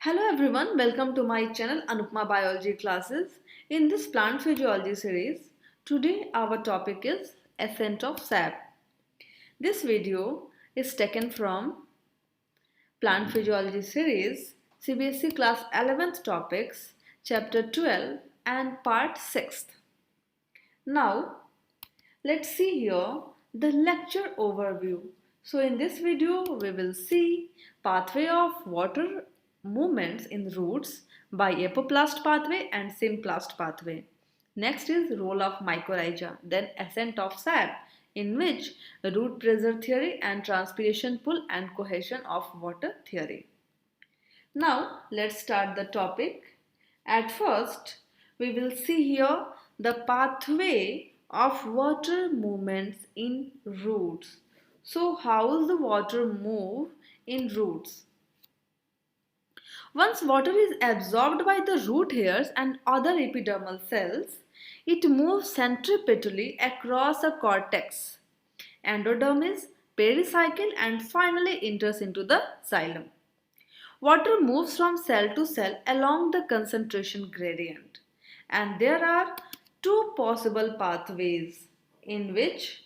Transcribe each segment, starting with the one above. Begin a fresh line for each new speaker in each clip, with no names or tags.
Hello everyone, welcome to my channel Anupma Biology Classes. In this plant physiology series, today our topic is ascent of sap. This video is taken from Plant Physiology series CBSE class 11th topics chapter 12 and part 6th. Now let's see here the lecture overview. So in this video we will see pathway of water movements in roots by apoplast pathway and symplast pathway. Next is role of mycorrhiza, then ascent of sap, in which root pressure theory and transpiration pull and cohesion of water theory. Now let's start the topic. At first, we will see here the pathway of water movements in roots. So how does the water move in roots? Once water is absorbed by the root hairs and other epidermal cells, it moves centripetally across a cortex, endodermis, pericycle and finally enters into the xylem. Water moves from cell to cell along the concentration gradient, and there are two possible pathways in which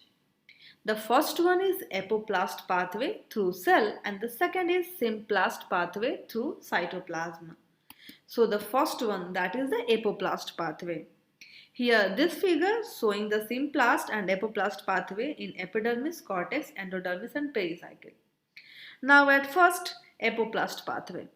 the first one is apoplast pathway through cell and the second is symplast pathway through cytoplasm. So the first one, that is the apoplast pathway. Here this figure showing the symplast and apoplast pathway in epidermis, cortex, endodermis and pericycle. Now at first, apoplast pathway.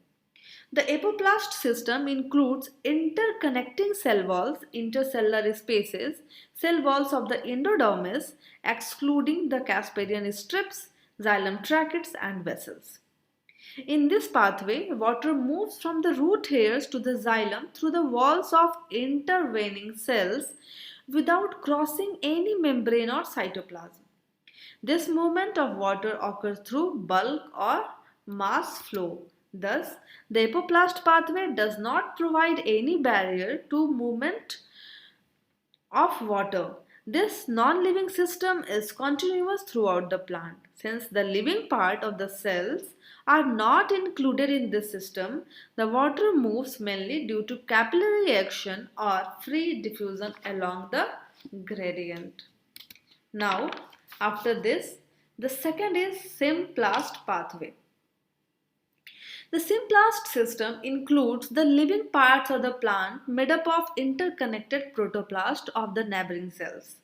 The apoplast system includes interconnecting cell walls, intercellular spaces, cell walls of the endodermis, excluding the Casparian strips, xylem tracheids and vessels. In this pathway, water moves from the root hairs to the xylem through the walls of intervening cells without crossing any membrane or cytoplasm. This movement of water occurs through bulk or mass flow. Thus, the apoplast pathway does not provide any barrier to movement of water. This non-living system is continuous throughout the plant. Since the living part of the cells are not included in this system, the water moves mainly due to capillary action or free diffusion along the gradient. Now, after this, the second is symplast pathway. The symplast system includes the living parts of the plant made up of interconnected protoplast of the neighboring cells.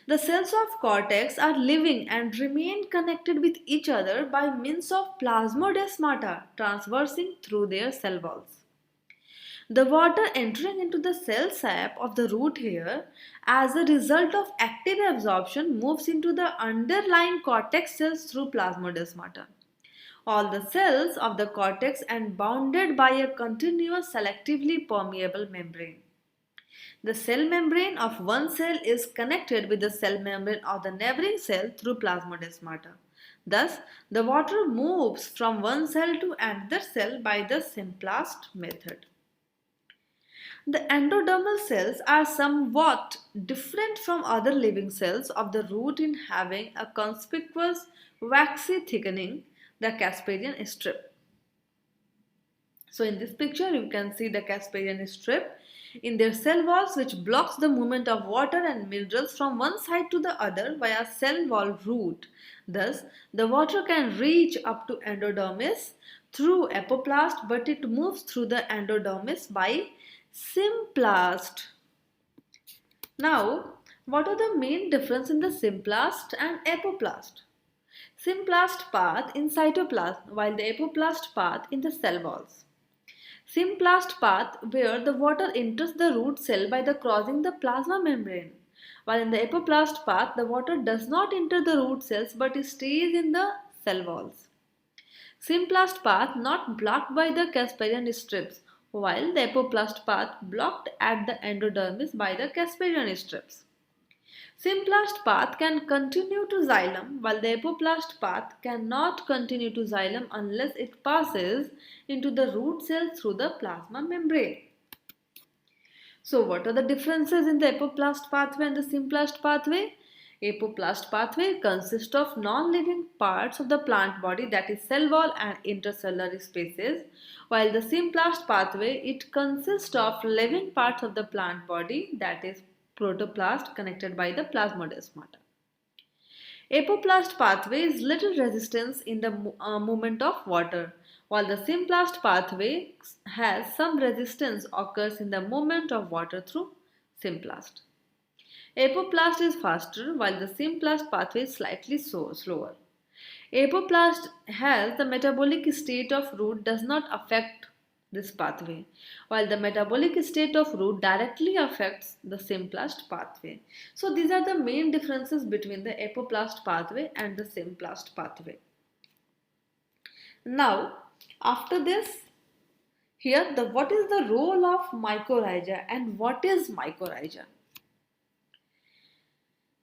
The cells of cortex are living and remain connected with each other by means of plasmodesmata traversing through their cell walls. The water entering into the cell sap of the root hair as a result of active absorption moves into the underlying cortex cells through plasmodesmata. All the cells of the cortex and bounded by a continuous selectively permeable membrane. The cell membrane of one cell is connected with the cell membrane of the neighboring cell through plasmodesmata. Thus, the water moves from one cell to another cell by the symplast method. The endodermal cells are somewhat different from other living cells of the root in having a conspicuous waxy thickening, the Casparian strip. So in this picture you can see the Casparian strip in their cell walls which blocks the movement of water and minerals from one side to the other via cell wall route. Thus, the water can reach up to endodermis through apoplast, but it moves through the endodermis by symplast. Now, what are the main difference in the symplast and apoplast? Symplast path in cytoplasm while the apoplast path in the cell walls. Symplast path where the water enters the root cell by the crossing the plasma membrane, while in the apoplast path the water does not enter the root cells but stays in the cell walls. Symplast path not blocked by the Casparian strips, while the apoplast path blocked at the endodermis by the Casparian strips. Symplast path can continue to xylem while the apoplast path cannot continue to xylem unless it passes into the root cell through the plasma membrane. So what are the differences in the apoplast pathway and the symplast pathway? Apoplast pathway consists of non-living parts of the plant body, that is cell wall and intercellular spaces, while the symplast pathway it consists of living parts of the plant body, that is protoplast connected by the plasmodesmata. Apoplast pathway is little resistance in the movement of water, while the symplast pathway has some resistance occurs in the movement of water through symplast. Apoplast is faster while the symplast pathway is slightly slower. Apoplast has the metabolic state of root does not affect this pathway, while the metabolic state of root directly affects the symplast pathway. So these are the main differences between the apoplast pathway and the symplast pathway. Now, after this, here what is the role of mycorrhiza and what is mycorrhiza?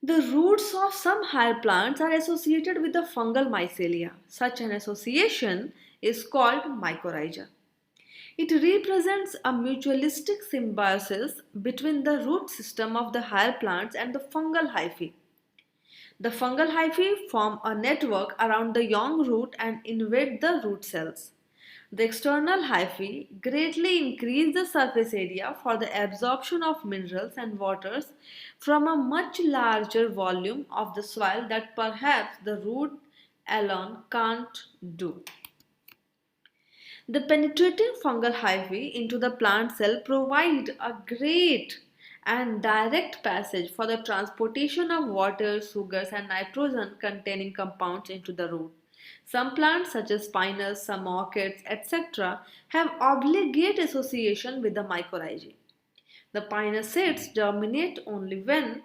The roots of some higher plants are associated with the fungal mycelia. Such an association is called mycorrhiza. It represents a mutualistic symbiosis between the root system of the higher plants and the fungal hyphae. The fungal hyphae form a network around the young root and invade the root cells. The external hyphae greatly increase the surface area for the absorption of minerals and waters from a much larger volume of the soil that perhaps the root alone can't do. The penetrating fungal hyphae into the plant cell provide a great and direct passage for the transportation of water, sugars and nitrogen containing compounds into the root. Some plants such as pinus, some orchids, etc. have obligate association with the mycorrhizae. The pinus seeds germinate only when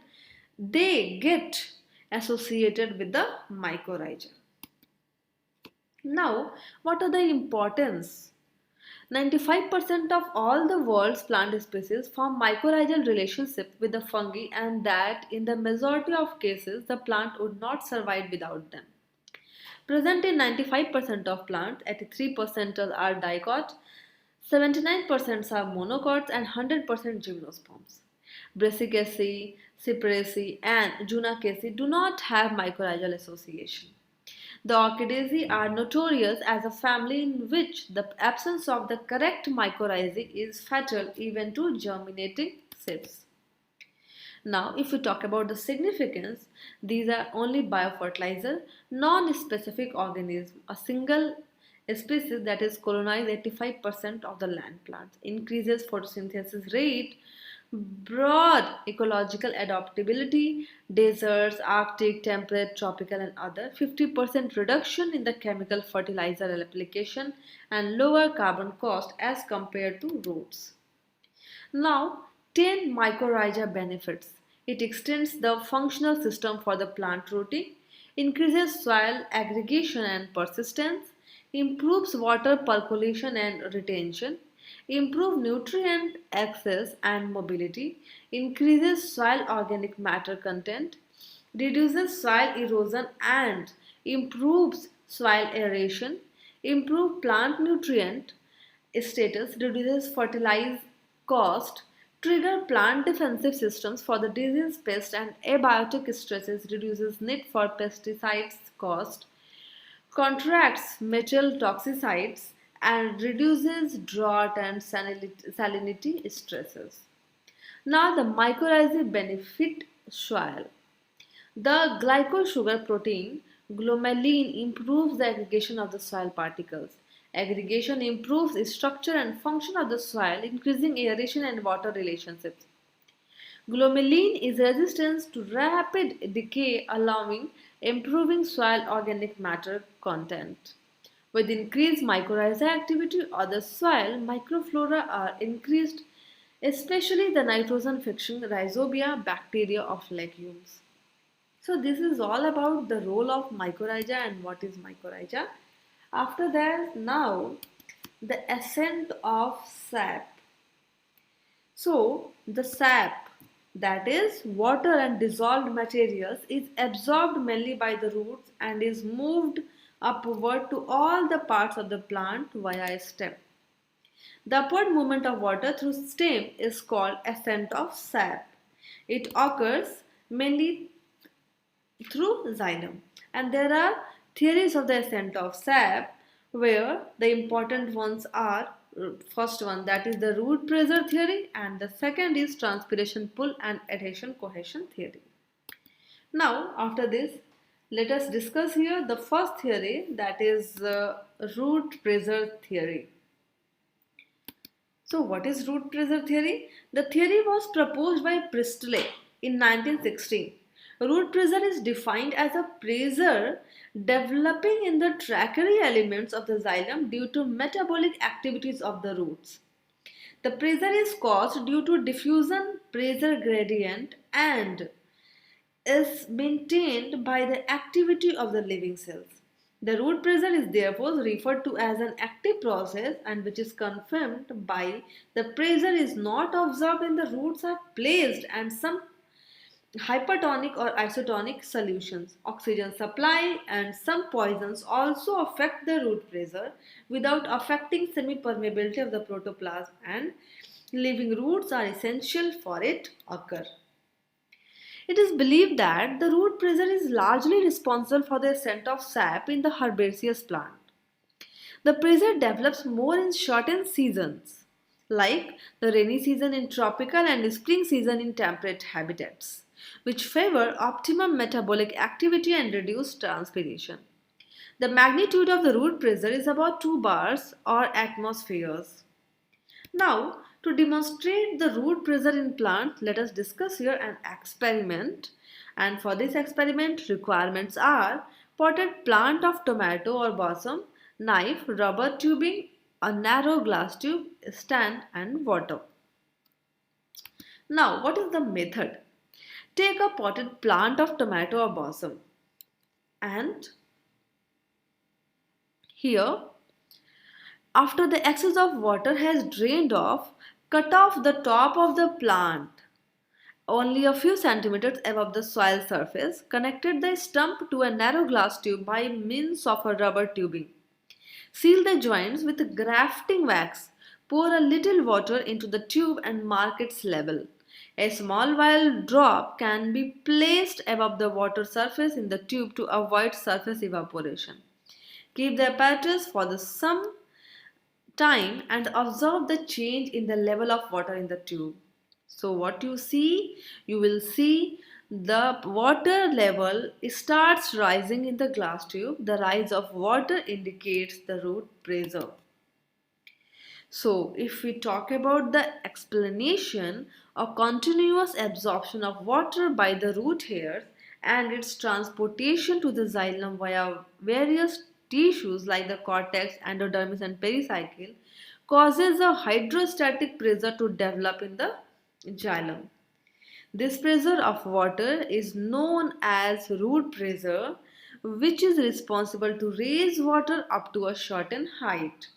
they get associated with the mycorrhiza. Now, what are the importance? 95% of all the world's plant species form mycorrhizal relationship with the fungi, and that in the majority of cases the plant would not survive without them. Present in 95% of plants, 83% are dicot, 79% are monocots and 100% gymnosperms. Brassicaceae, Cyperaceae and Junacaceae do not have mycorrhizal association. The Orchidaceae are notorious as a family in which the absence of the correct mycorrhizae is fatal even to germinating seeds. Now, if we talk about the significance, these are only biofertilizer, non-specific organism. A single species that is colonize 85% of the land plants, increases photosynthesis rate, broad ecological adaptability, deserts, Arctic, temperate, tropical and other, 50% reduction in the chemical fertilizer application and lower carbon cost as compared to roots. Now, 10 mycorrhiza benefits. It extends the functional system for the plant rooting, increases soil aggregation and persistence, improves water percolation and retention, improves nutrient access and mobility, increases soil organic matter content, reduces soil erosion and improves soil aeration, improves plant nutrient status, reduces fertilizer cost, trigger plant defensive systems for the disease, pest and abiotic stresses, reduces need for pesticides cost, contracts metal toxicities and reduces drought and salinity stresses. Now the mycorrhizae benefit soil. The glycol sugar protein glomalin improves the aggregation of the soil particles. Aggregation improves the structure and function of the soil, increasing aeration and water relationships. Glomalin is resistant to rapid decay, allowing improving soil organic matter content. With increased mycorrhiza activity of the soil, microflora are increased, especially the nitrogen fixing rhizobia bacteria of legumes. So this is all about the role of mycorrhiza and what is mycorrhiza. After that, now the ascent of sap. So the sap, that is water and dissolved materials, is absorbed mainly by the roots and is moved upward to all the parts of the plant via a stem. The upward movement of water through stem is called ascent of sap. It occurs mainly through xylem. And there are theories of the ascent of sap, where the important ones are, first one, that is the root pressure theory, and the second is transpiration pull and adhesion cohesion theory. Now after this, let us discuss here the first theory, that is root pressure theory. So what is root pressure theory? The theory was proposed by Priestley in 1916. Root pressure is defined as a pressure developing in the trachary elements of the xylem due to metabolic activities of the roots. The pressure is caused due to diffusion pressure gradient and is maintained by the activity of the living cells. The root pressure is therefore referred to as an active process, and which is confirmed by the pressure is not observed when the roots are placed and some hypertonic or isotonic solutions. Oxygen supply and some poisons also affect the root pressure without affecting semi-permeability of the protoplasm, and living roots are essential for it occur. It is believed that the root pressure is largely responsible for the ascent of sap in the herbaceous plant. The pressure develops more in shortened seasons, like the rainy season in tropical and spring season in temperate habitats, which favor optimum metabolic activity and reduced transpiration. The magnitude of the root pressure is about 2 bars or atmospheres. Now, to demonstrate the root pressure in plants, let us discuss here an experiment. And for this experiment, requirements are potted plant of tomato or balsam, knife, rubber tubing, a narrow glass tube, stand and water. Now, what is the method? Take a potted plant of tomato or balsam, and here, after the excess of water has drained off, cut off the top of the plant only a few centimeters above the soil surface. Connected the stump to a narrow glass tube by means of a rubber tubing. Seal the joints with grafting wax. Pour a little water into the tube and mark its level. A small vial drop can be placed above the water surface in the tube to avoid surface evaporation. Keep the apparatus for some time and observe the change in the level of water in the tube. So what you see? You will see the water level starts rising in the glass tube. The rise of water indicates the root pressure. So if we talk about the explanation, a continuous absorption of water by the root hairs and its transportation to the xylem via various tissues like the cortex, endodermis and pericycle causes a hydrostatic pressure to develop in the xylem. This pressure of water is known as root pressure, which is responsible to raise water up to a certain height.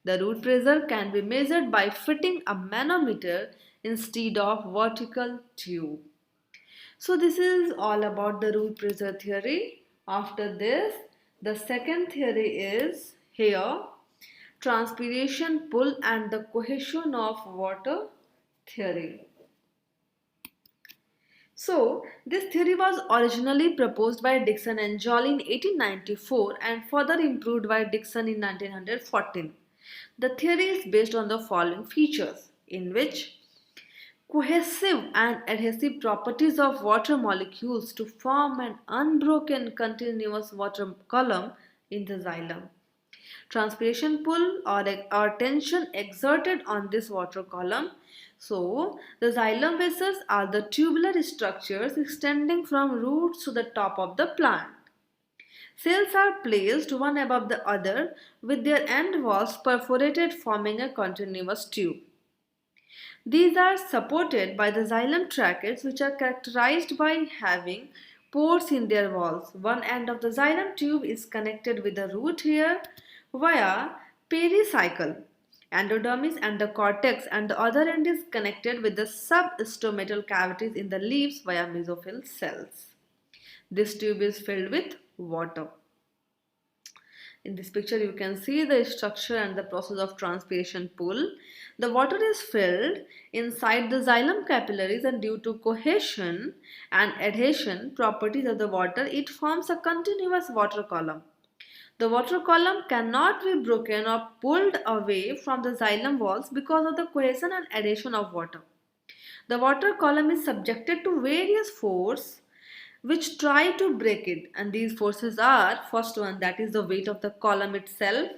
The root pressure can be measured by fitting a manometer instead of vertical tube. So this is all about the root pressure theory. After this, the second theory is here, transpiration pull and the cohesion of water theory. So, this theory was originally proposed by Dickson and Joly in 1894 and further improved by Dickson in 1914. The theory is based on the following features, in which cohesive and adhesive properties of water molecules to form an unbroken continuous water column in the xylem. Transpiration pull or tension exerted on this water column. So, the xylem vessels are the tubular structures extending from roots to the top of the plant. Cells are placed one above the other with their end walls perforated, forming a continuous tube. These are supported by the xylem tracheids, which are characterized by having pores in their walls. One end of the xylem tube is connected with the root hair via pericycle, endodermis and the cortex, and the other end is connected with the substomatal cavities in the leaves via mesophyll cells. This tube is filled with water. In this picture, you can see the structure and the process of transpiration pool. The water is filled inside the xylem capillaries, and due to cohesion and adhesion properties of the water, it forms a continuous water column. The water column cannot be broken or pulled away from the xylem walls because of the cohesion and adhesion of water. The water column is subjected to various forces which try to break it, and these forces are: first one, that is the weight of the column itself;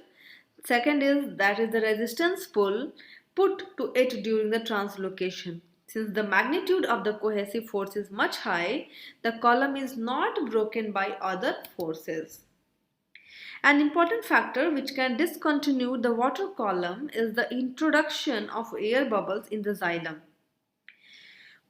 second is that is the resistance pull put to it during the translocation. Since the magnitude of the cohesive force is much high, the column is not broken by other forces. An important factor which can discontinue the water column is the introduction of air bubbles in the xylem.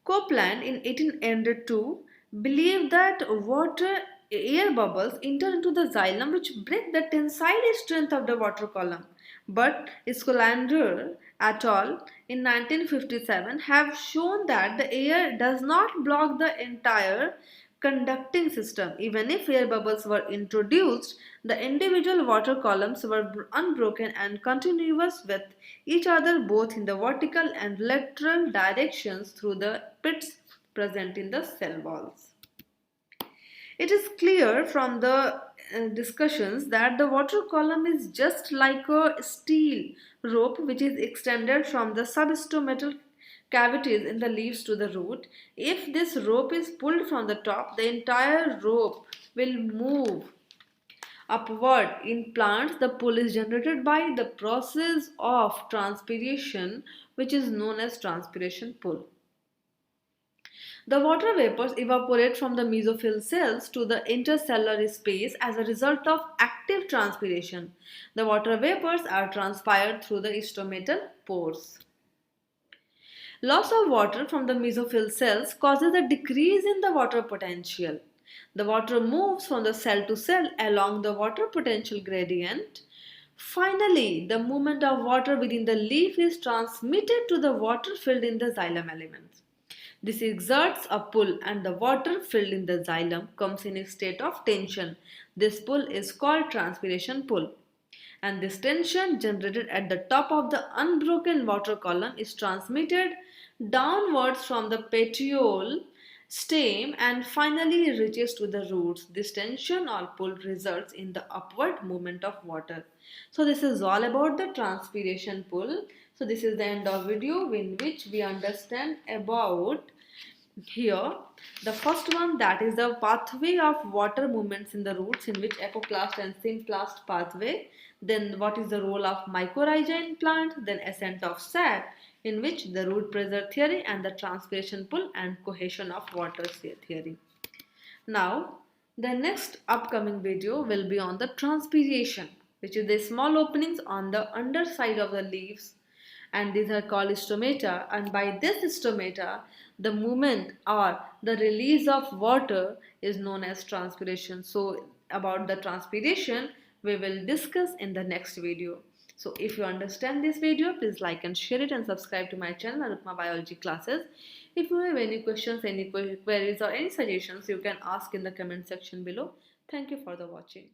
Copeland in 1802 believed that water air bubbles enter into the xylem which break the tensile strength of the water column. But Scolander et al. In 1957 have shown that the air does not block the entire conducting system. Even if air bubbles were introduced, the individual water columns were unbroken and continuous with each other both in the vertical and lateral directions through the pits present in the cell walls. It is clear from the discussions that the water column is just like a steel rope which is extended from the substomatal cavities in the leaves to the root. If this rope is pulled from the top, the entire rope will move upward. In plants, the pull is generated by the process of transpiration, which is known as transpiration pull. The water vapors evaporate from the mesophyll cells to the intercellular space as a result of active transpiration. The water vapors are transpired through the stomatal pores. Loss of water from the mesophyll cells causes a decrease in the water potential. The water moves from the cell to cell along the water potential gradient. Finally, the movement of water within the leaf is transmitted to the water filled in the xylem elements. This exerts a pull and the water filled in the xylem comes in a state of tension. This pull is called transpiration pull. And this tension generated at the top of the unbroken water column is transmitted downwards from the petiole stem and finally reaches to the roots. This tension or pull results in the upward movement of water. So this is all about the transpiration pull. So this is the end of video in which we understand about here the first one, that is the pathway of water movements in the roots, in which apoclast and symplast pathway. Then what is the role of mycorrhiza in plant, then ascent of sap, in which the root pressure theory and the transpiration pull and cohesion of water theory. Now the next upcoming video will be on the transpiration, which is the small openings on the underside of the leaves, and these are called stomata, and by this stomata the movement or the release of water is known as transpiration. So about the transpiration we will discuss in the next video. So if you understand this video, please like and share it and subscribe to my channel Anupma Biology Classes. If you have any questions, any queries or any suggestions, you can ask in the comment section below. Thank you for the watching.